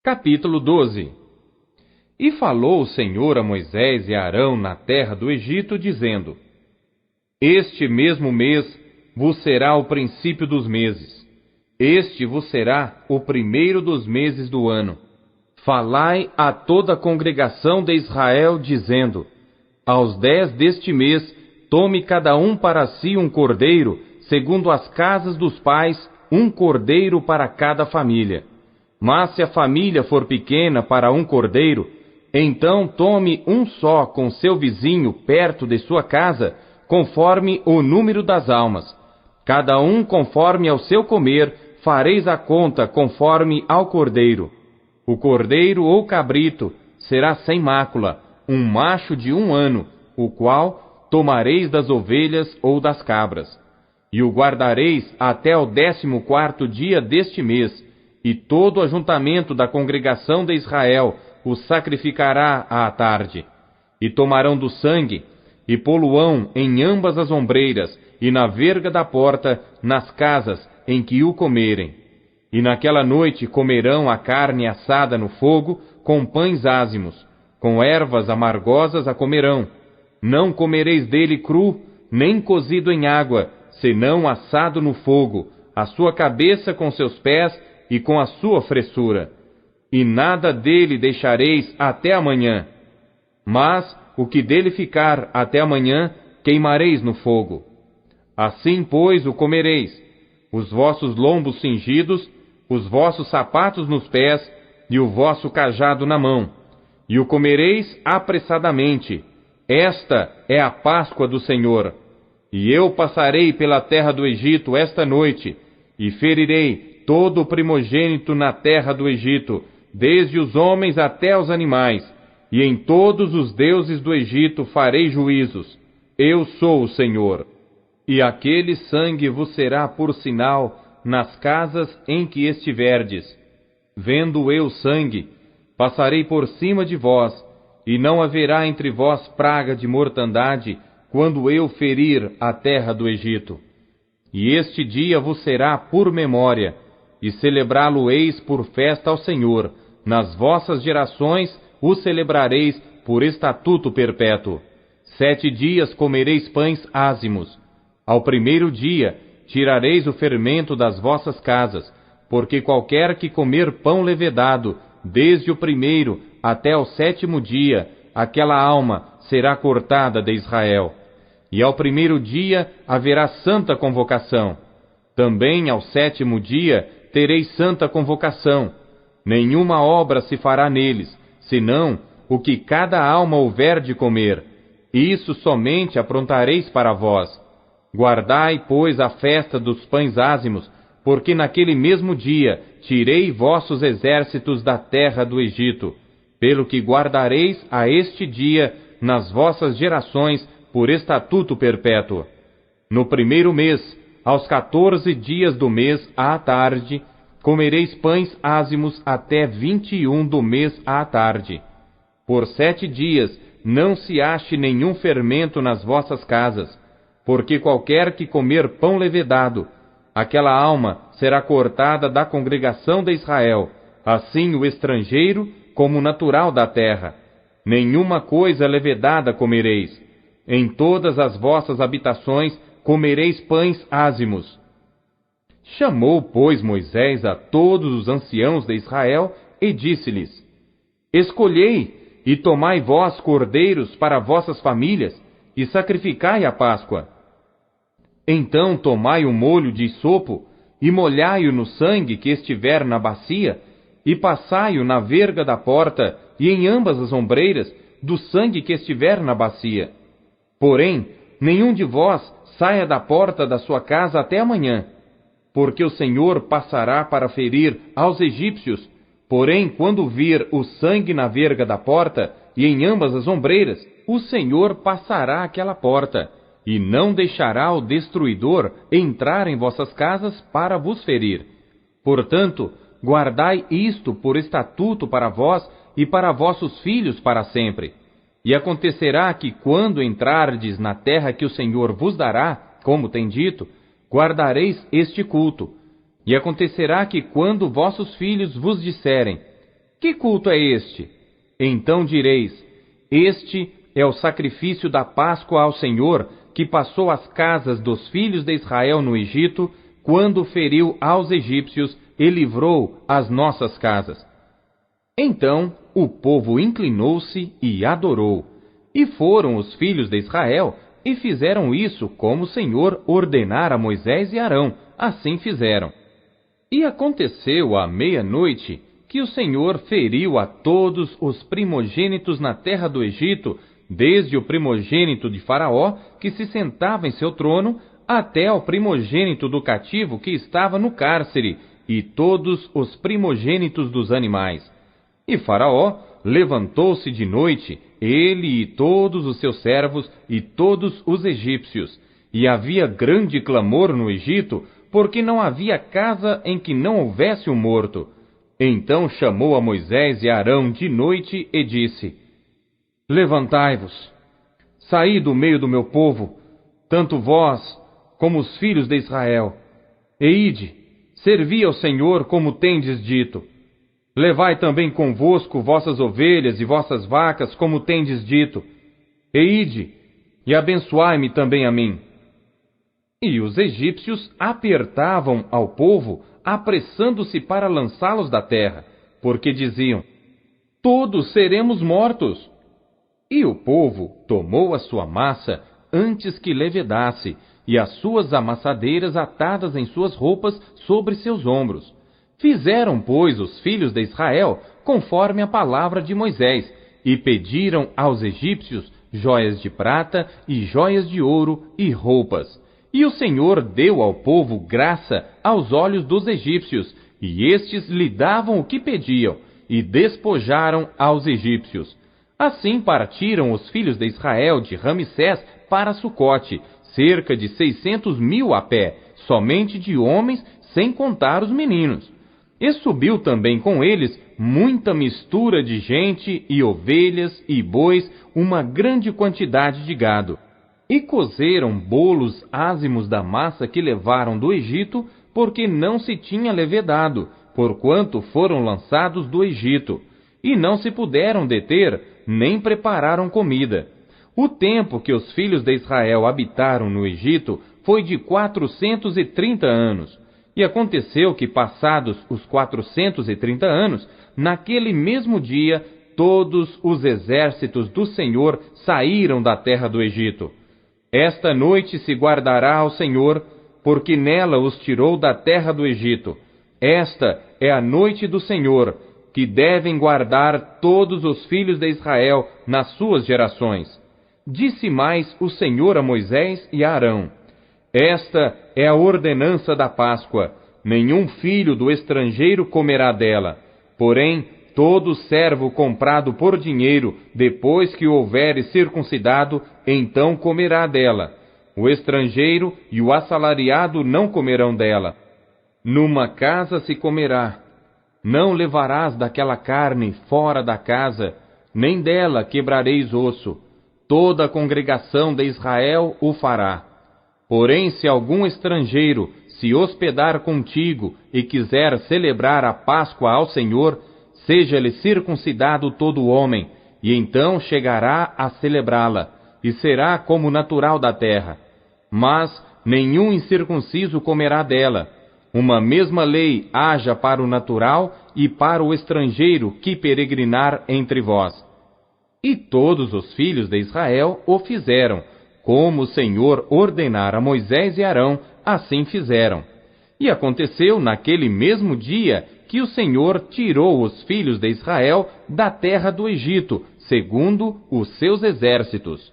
Capítulo 12. E falou o Senhor a Moisés e a Arão na terra do Egito, dizendo: Este mesmo mês vos será o princípio dos meses. Este vos será o primeiro dos meses do ano. Falai a toda a congregação de Israel, dizendo: Aos 10 deste mês, tome cada um para si um cordeiro, segundo as casas dos pais, um cordeiro para cada família. Mas se a família for pequena para um cordeiro, então tome um só com seu vizinho perto de sua casa, conforme o número das almas. Cada um conforme ao seu comer, fareis a conta conforme ao cordeiro. O cordeiro ou cabrito será sem mácula, um macho de 1 ano, o qual tomareis das ovelhas ou das cabras. E o guardareis até o 14º dia deste mês, e todo o ajuntamento da congregação de Israel o sacrificará à tarde. E tomarão do sangue, e poluão em ambas as ombreiras, e na verga da porta, nas casas em que o comerem. E naquela noite comerão a carne assada no fogo, com pães ázimos, com ervas amargosas a comerão. Não comereis dele cru, nem cozido em água, senão assado no fogo, a sua cabeça com seus pés, e com a sua fressura, e nada dele deixareis até amanhã. Mas o que dele ficar até amanhã, queimareis no fogo. Assim, pois, o comereis, os vossos lombos cingidos, os vossos sapatos nos pés, e o vosso cajado na mão, e o comereis apressadamente. Esta é a Páscoa do Senhor. E eu passarei pela terra do Egito esta noite, e ferirei todo o primogênito na terra do Egito, desde os homens até os animais, e em todos os deuses do Egito farei juízos. Eu sou o Senhor. E aquele sangue vos será por sinal nas casas em que estiverdes. Vendo eu sangue, passarei por cima de vós, e não haverá entre vós praga de mortandade, quando eu ferir a terra do Egito. E este dia vos será por memória, e celebrá-lo-eis por festa ao Senhor. Nas vossas gerações o celebrareis por estatuto perpétuo. 7 dias comereis pães ázimos. Ao primeiro dia tirareis o fermento das vossas casas, porque qualquer que comer pão levedado, desde o primeiro até o 7º dia, aquela alma será cortada de Israel. E ao primeiro dia haverá santa convocação. Também ao 7º dia tereis santa convocação. Nenhuma obra se fará neles, senão o que cada alma houver de comer. Isso somente aprontareis para vós. Guardai, pois, a festa dos pães ázimos, porque naquele mesmo dia tirei vossos exércitos da terra do Egito, pelo que guardareis a este dia nas vossas gerações por estatuto perpétuo. No primeiro mês, aos 14 dias do mês à tarde, comereis pães ázimos até 21 do mês à tarde. Por 7 dias não se ache nenhum fermento nas vossas casas, porque qualquer que comer pão levedado, aquela alma será cortada da congregação de Israel, assim o estrangeiro como o natural da terra. Nenhuma coisa levedada comereis. Em todas as vossas habitações comereis pães ázimos. Chamou, pois, Moisés a todos os anciãos de Israel e disse-lhes: Escolhei e tomai vós cordeiros para vossas famílias e sacrificai a Páscoa. Então tomai o molho de sopo e molhai-o no sangue que estiver na bacia e passai-o na verga da porta e em ambas as ombreiras do sangue que estiver na bacia. Porém, nenhum de vós saia da porta da sua casa até amanhã, porque o Senhor passará para ferir aos egípcios. Porém, quando vir o sangue na verga da porta e em ambas as ombreiras, o Senhor passará aquela porta, e não deixará o destruidor entrar em vossas casas para vos ferir. Portanto, guardai isto por estatuto para vós e para vossos filhos para sempre. E acontecerá que, quando entrardes na terra que o Senhor vos dará, como tem dito, guardareis este culto. E acontecerá que, quando vossos filhos vos disserem: Que culto é este? Então direis: Este é o sacrifício da Páscoa ao Senhor, que passou as casas dos filhos de Israel no Egito, quando feriu aos egípcios e livrou as nossas casas. Então o povo inclinou-se e adorou. E foram os filhos de Israel e fizeram isso como o Senhor ordenara a Moisés e Arão. Assim fizeram. E aconteceu à meia-noite que o Senhor feriu a todos os primogênitos na terra do Egito, desde o primogênito de Faraó, que se sentava em seu trono, até ao primogênito do cativo que estava no cárcere, e todos os primogênitos dos animais. E Faraó levantou-se de noite, ele e todos os seus servos e todos os egípcios. E havia grande clamor no Egito, porque não havia casa em que não houvesse um morto. Então chamou a Moisés e a Arão de noite e disse: Levantai-vos, saí do meio do meu povo, tanto vós como os filhos de Israel, e ide, servi ao Senhor como tendes dito. Levai também convosco vossas ovelhas e vossas vacas, como tendes dito, e ide, e abençoai-me também a mim. E os egípcios apertavam ao povo, apressando-se para lançá-los da terra, porque diziam: Todos seremos mortos. E o povo tomou a sua massa antes que levedasse, e as suas amassadeiras atadas em suas roupas sobre seus ombros. Fizeram, pois, os filhos de Israel conforme a palavra de Moisés, e pediram aos egípcios joias de prata e joias de ouro e roupas. E o Senhor deu ao povo graça aos olhos dos egípcios, e estes lhe davam o que pediam, e despojaram aos egípcios. Assim partiram os filhos de Israel de Ramsés para Sucote, cerca de 600.000 a pé, somente de homens, sem contar os meninos. E subiu também com eles muita mistura de gente e ovelhas e bois, uma grande quantidade de gado. E cozeram bolos ázimos da massa que levaram do Egito, porque não se tinha levedado, porquanto foram lançados do Egito. E não se puderam deter, nem prepararam comida. O tempo que os filhos de Israel habitaram no Egito foi de 430 anos. E aconteceu que, passados os 430 anos, naquele mesmo dia, todos os exércitos do Senhor saíram da terra do Egito. Esta noite se guardará ao Senhor, porque nela os tirou da terra do Egito. Esta é a noite do Senhor, que devem guardar todos os filhos de Israel nas suas gerações. Disse mais o Senhor a Moisés e a Arão: Esta é a ordenança da Páscoa. Nenhum filho do estrangeiro comerá dela. Porém, todo servo comprado por dinheiro, depois que o houver circuncidado, então comerá dela. O estrangeiro e o assalariado não comerão dela. Numa casa se comerá. Não levarás daquela carne fora da casa, nem dela quebrareis osso. Toda a congregação de Israel o fará. Porém, se algum estrangeiro se hospedar contigo e quiser celebrar a Páscoa ao Senhor, seja-lhe circuncidado todo homem, e então chegará a celebrá-la, e será como natural da terra. Mas nenhum incircunciso comerá dela. Uma mesma lei haja para o natural e para o estrangeiro que peregrinar entre vós. E todos os filhos de Israel o fizeram, como o Senhor ordenara a Moisés e Arão, assim fizeram. E aconteceu naquele mesmo dia que o Senhor tirou os filhos de Israel da terra do Egito, segundo os seus exércitos.